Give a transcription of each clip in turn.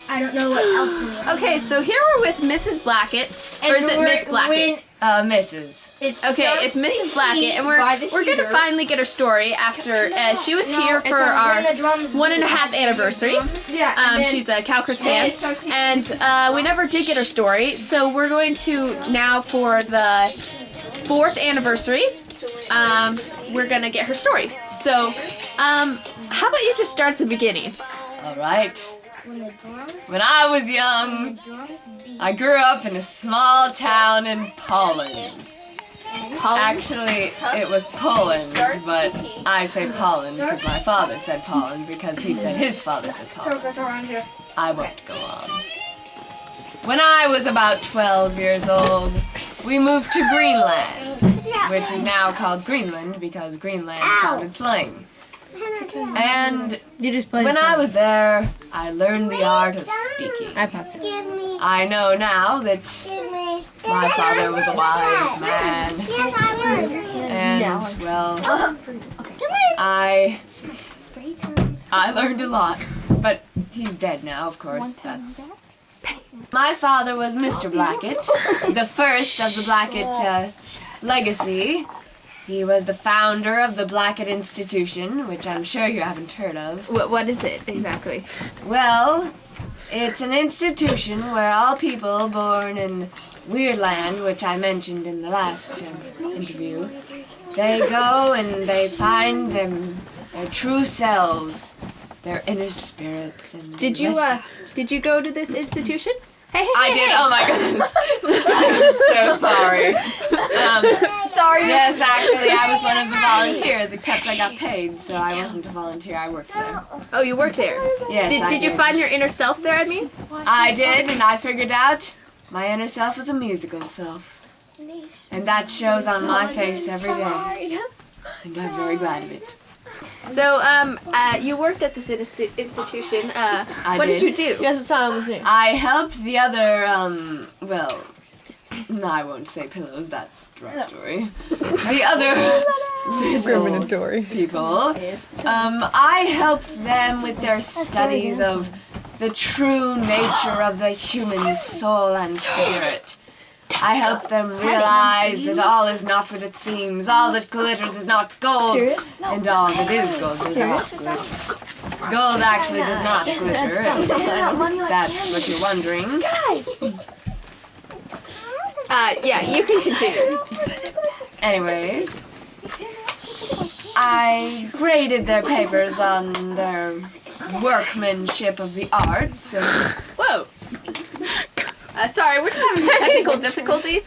I don't know what else to do. Okay, so here we're with Mrs. Blacket, or is it Miss Blacket? Mrs. It's Mrs. Blacket, and we're gonna finally get her story after she was here for our 1.5 anniversary. She's a Calcris fan, and we never did get her story, so we're going to now for the 4th anniversary. We're gonna get her story. So, how about you just start at the beginning? All right. When I was young, I grew up in a small town in Poland. Actually, it was Poland, but I say Poland because my father said Poland because he said his father said Poland. I won't go on. When I was about 12 years old, we moved to Greenland, which is now called Greenland because Greenland sounded slang. And when I was there, I learned the art of speaking. I know now that my father was a wise man. And, well, I learned a lot. But he's dead now, of course. My father was Mr. Blacket, the first of the Blacket legacy. He was the founder of the Blacket Institution, which I'm sure you haven't heard of. What is it exactly? Well, it's an institution where all people born in Weirdland, which I mentioned in the last interview, they go and they find their true selves, their inner spirits. And did you go to this institution? Hey, I did. Oh my goodness. I'm so sorry. Sorry. Yes, actually, I was one of the volunteers, except I got paid, so I wasn't a volunteer. I worked there. Oh, you worked there? Yes, I did you find your inner self there, I mean? I did, and I figured out my inner self was a musical self. And that shows on my face every day. And I'm very glad of it. So, you worked at this institution. What did you do? I helped the other, well, no, I won't say pillows, that's derogatory. The other discriminatory people. I helped them with their studies of the true nature of the human soul and spirit. I help them realize that all is not what it seems, all that glitters is not gold, and all that is gold does not glitter. Gold actually does not glitter, if that's what you're wondering. Yeah, you can continue. Anyways, I graded their papers on their workmanship of the arts, and whoa! Sorry, we're just having technical difficulties.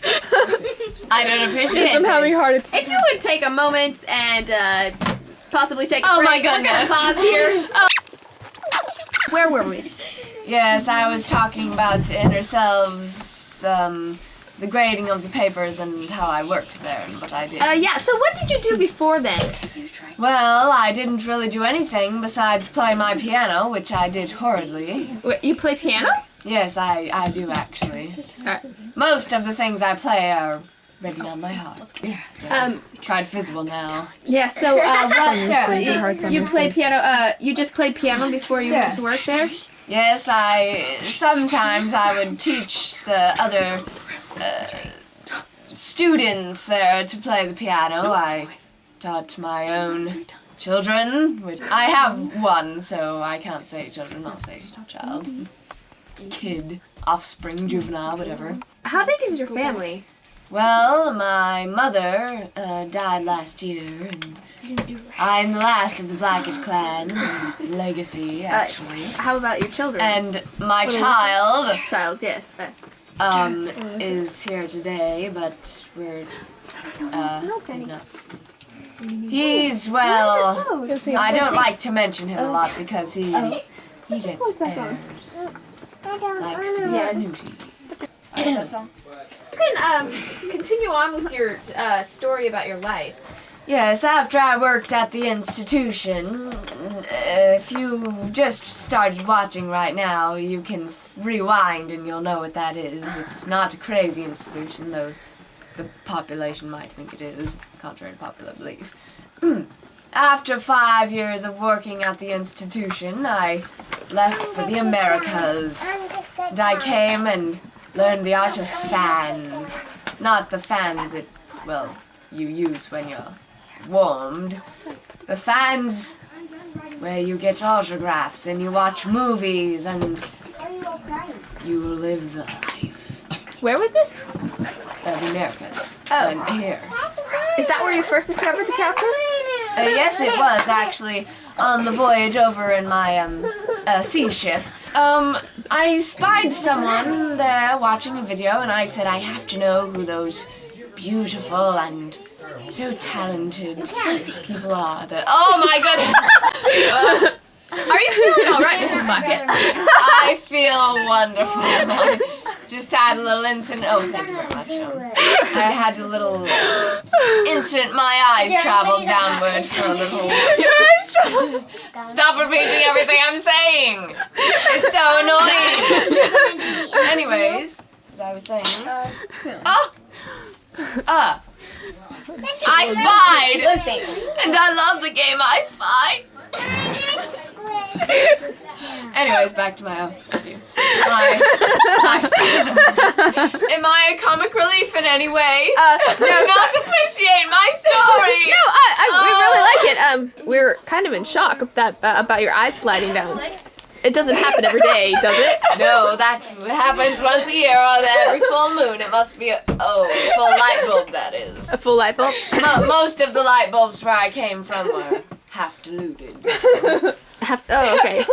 I don't appreciate I'm having this. hard attacks. If you would take a moment and possibly take a break. Oh my goodness. We're gonna pause here. Where were we? Yes, I was talking about inner selves, the grading of the papers and how I worked there and what I did. Yeah, so what did you do before then? Well, I didn't really do anything besides play my piano, which I did horridly. Wait, you play piano? Yes, I do actually. Most of the things I play are written on my heart. Tried Fizzable now. Yeah, so you play piano, you just played piano before you went to work there? Yes, sometimes I would teach the other students there to play the piano. I taught my own children, which I have one, so I can't say children, I'll say child. Kid, offspring, juvenile, whatever. How big is your family? Well, my mother died last year, and I'm the last of the Blacket clan, legacy, actually. How about your children? And my child... Child, yes. is here today, but we're, he's not. He's, well, I don't like to mention him a lot because he gets airs. Likes to be snooty. You can continue on with your story about your life. Yes, after I worked at the institution, if you just started watching right now, you can rewind and you'll know what that is. It's not a crazy institution, though the population might think it is, contrary to popular belief. After 5 years of working at the institution, I left for the Americas. And I came and learned the art of fans. Not the fans that, well, you use when you're warmed. The fans where you get autographs and you watch movies and you live the life. Where was this? The Americas. Oh. And here. Is that where you first discovered the cactus? Yes, it was actually on the voyage over in my sea ship. I spied someone there watching a video, and I said I have to know who those beautiful and so talented people are. Oh my goodness! Are you feeling all right, Mrs. Blacket? I feel wonderful. I just had a little incident. Oh, thank you very much. I had a little incident. My eyes traveled downward for a little. Your eyes traveled. Stop repeating everything I'm saying. It's so annoying. Anyways, as I was saying. I spied, and I love the game I Spy. Anyways, back to my review. Am I a comic relief in any way? No, not appreciate my story. No, we really like it. We're kind of in shock about your eyes sliding down. It doesn't happen every day, does it? No, that happens once a year on every full moon. It must be a full light bulb, that is. A full light bulb? Most of the light bulbs where I came from were half diluted. Oh, okay.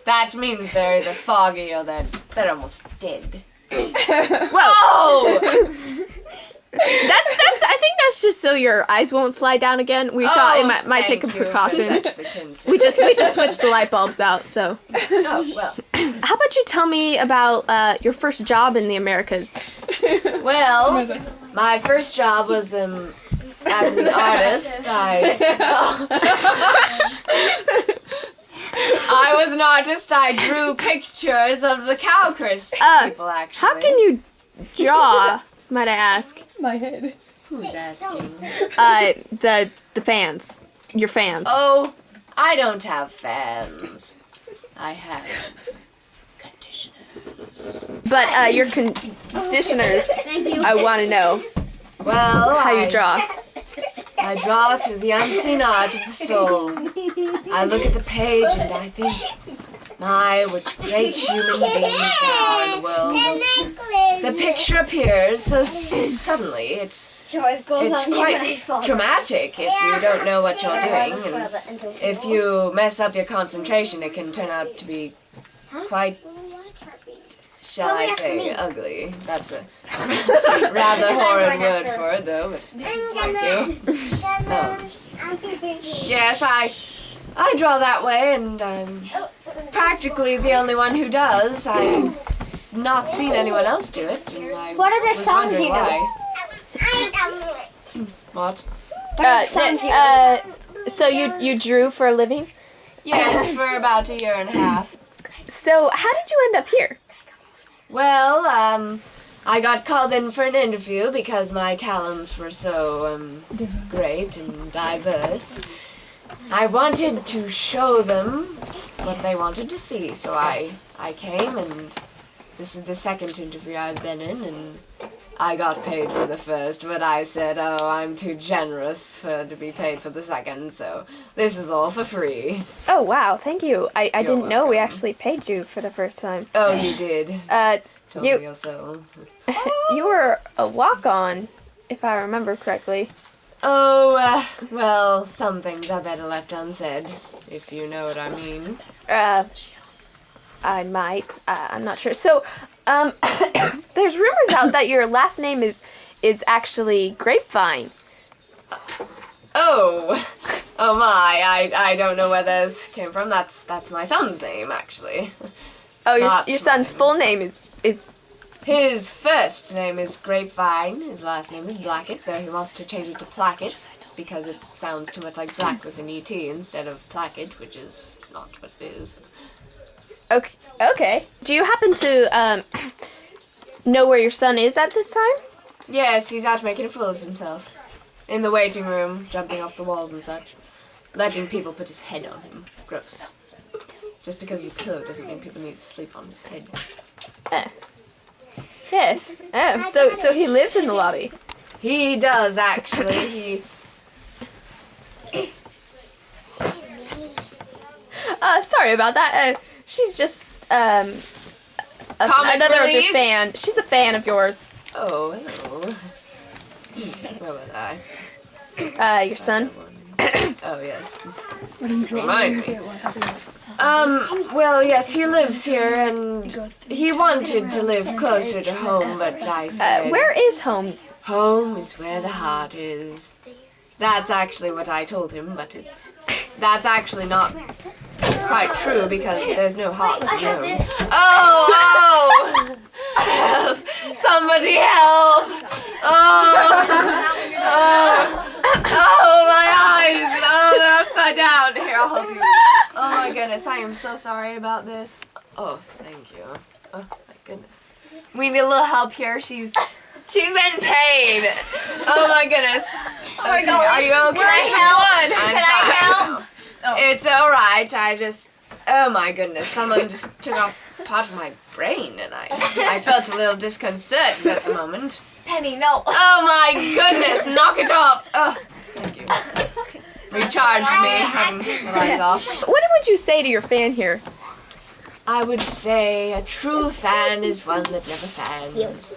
That means they're either foggy or they're almost dead. Well, I think that's just so your eyes won't slide down again. We thought it might take a precaution. We just switched the light bulbs out. So. Oh well. How about you tell me about your first job in the Americas? Well, my first job was as an artist. I was an artist. I drew pictures of the Calcris people, actually. How can you draw, might I ask? My head. Who's asking? The fans. Your fans. Oh, I don't have fans. I have conditioners. But your conditioners, I want to know Well, how you draw. I draw through the unseen art of the soul. I look at the page and I think, my, what great human beings there are in the world. The picture appears so suddenly. It's quite dramatic if you don't know what you're doing. And if you mess up your concentration, it can turn out to be quite, shall I say, ugly. That's a rather horrid word for it, though, but thank you. Yes, I draw that way, and I'm practically the only one who does. I've not seen anyone else do it. And What are the songs you know? What? So you drew for a living? Yes, for about a year and a half. So how did you end up here? Well, I got called in for an interview because my talents were so great and diverse. I wanted to show them what they wanted to see, so I came, and this is the second interview I've been in, and I got paid for the first, but I said, oh, I'm too generous to be paid for the second, so this is all for free. Oh, wow, thank you. I didn't know we welcome. actually paid you for the first time. Oh, you did. Told you- me yourself. You were a walk-on, if I remember correctly. Oh, well, some things are better left unsaid, if you know what I mean. I might. I'm not sure. So, there's rumors out that your last name is actually Grapevine. Oh my! I don't know where those came from. That's my son's name, actually. Oh, Not your son's mine. full name is. His first name is Grapevine. His last name is Blacket, though he wants to change it to Placket because it sounds too much like black with an ET instead of Placket, which is not what it is. Okay. Okay. Do you happen to know where your son is at this time? Yes, he's out making a fool of himself. In the waiting room, jumping off the walls and such. Letting people put his head on him. Gross. Just because he's a pillow doesn't mean people need to sleep on his head. Yes. Oh, so he lives in the lobby. He does, actually. Sorry about that. She's just Comic another relief? of your fan. She's a fan of yours. Oh, hello. Where was I? Your son. Oh, yes. Remind me. Well, yes, he lives here, and he wanted to live closer to home, but I said... Where is home? Home is where the heart is. That's actually what I told him, but that's actually not quite true, because there's no heart in home. Oh! Help! Somebody help! Oh, my eyes! Oh, they're upside down. Here, I'll help you. Oh my goodness, I am so sorry about this. Oh, thank you. Oh my goodness. We need a little help here. She's in pain. Oh my goodness. Oh my God. Are you okay? Can I help? I'm Can I fine. help? Oh. It's alright. Oh my goodness. Someone just took off part of my brain, and I felt a little disconcerted at the moment. Penny, no. Oh my goodness. Knock it off. Oh, thank you. Recharged me, having the lights off. What would you say to your fan here? I would say a true fan is one that never fans.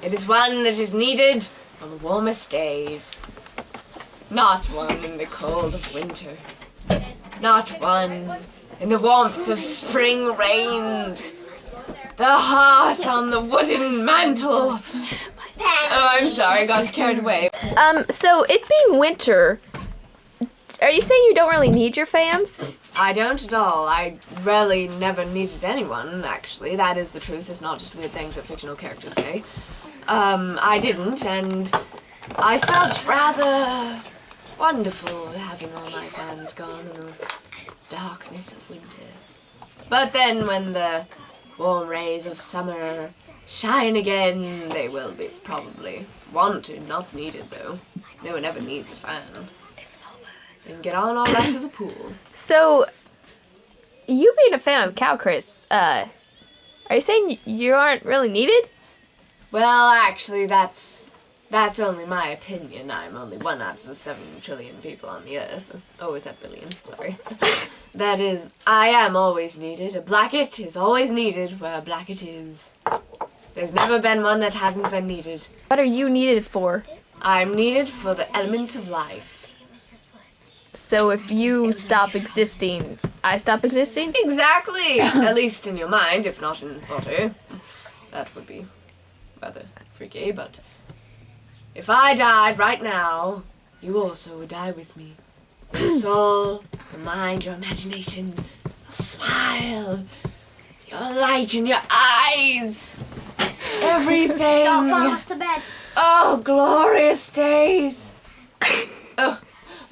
It is one that is needed on the warmest days. Not one in the cold of winter. Not one in the warmth of spring rains. The hearth on the wooden mantle. Oh, I'm sorry, I got carried away. So it being winter, are you saying you don't really need your fans? I don't at all. I really never needed anyone, actually. That is the truth. It's not just weird things that fictional characters say. I didn't, and I felt rather wonderful having all my fans gone in the darkness of winter. But then when the warm rays of summer shine again, they will be probably wanted, not needed though. No one ever needs a fan. And get on all right with the pool. So, you being a fan of Cow Chris, are you saying you aren't really needed? Well, actually, that's only my opinion. I'm only one out of the 7 trillion people on the earth. Oh, is that billion? Sorry. That is, I am always needed. A Blacket is always needed where a Blacket is. There's never been one that hasn't been needed. What are you needed for? I'm needed for the elements of life. So if you stop existing, I stop existing? Exactly! At least in your mind, if not in body. That would be rather freaky, but if I died right now, you also would die with me. Your soul, your mind, your imagination, your smile, your light in your eyes, everything. Don't fall off the bed. Oh, glorious days. Oh,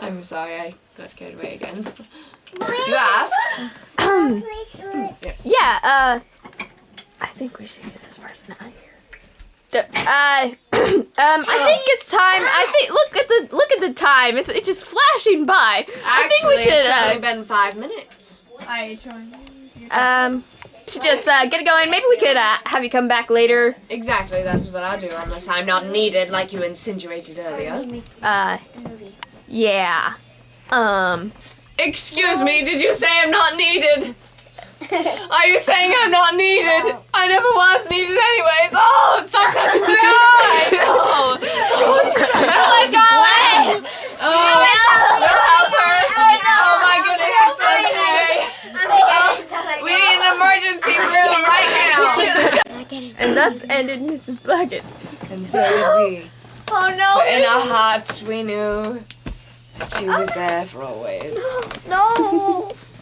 I'm sorry, I got carried away again. You asked? Yes. Yeah, I think we should get this person out of here. I think it's time. Look at the time. It's just flashing by. I think we should. It's only been 5 minutes. To just get it going. Maybe we could have you come back later. Exactly, that's what I'll do, unless I'm not needed, like you insinuated earlier. Yeah. Excuse me, did you say I'm not needed? Are you saying I'm not needed? I never was needed anyways. Oh, stop touching my eye! No! Oh my God! Oh, we'll help her. Oh my goodness, it's okay. We need an emergency room right now. And thus ended Mrs. Blacket. And so did we. Oh no! For in our hearts we knew that she was there for always. No!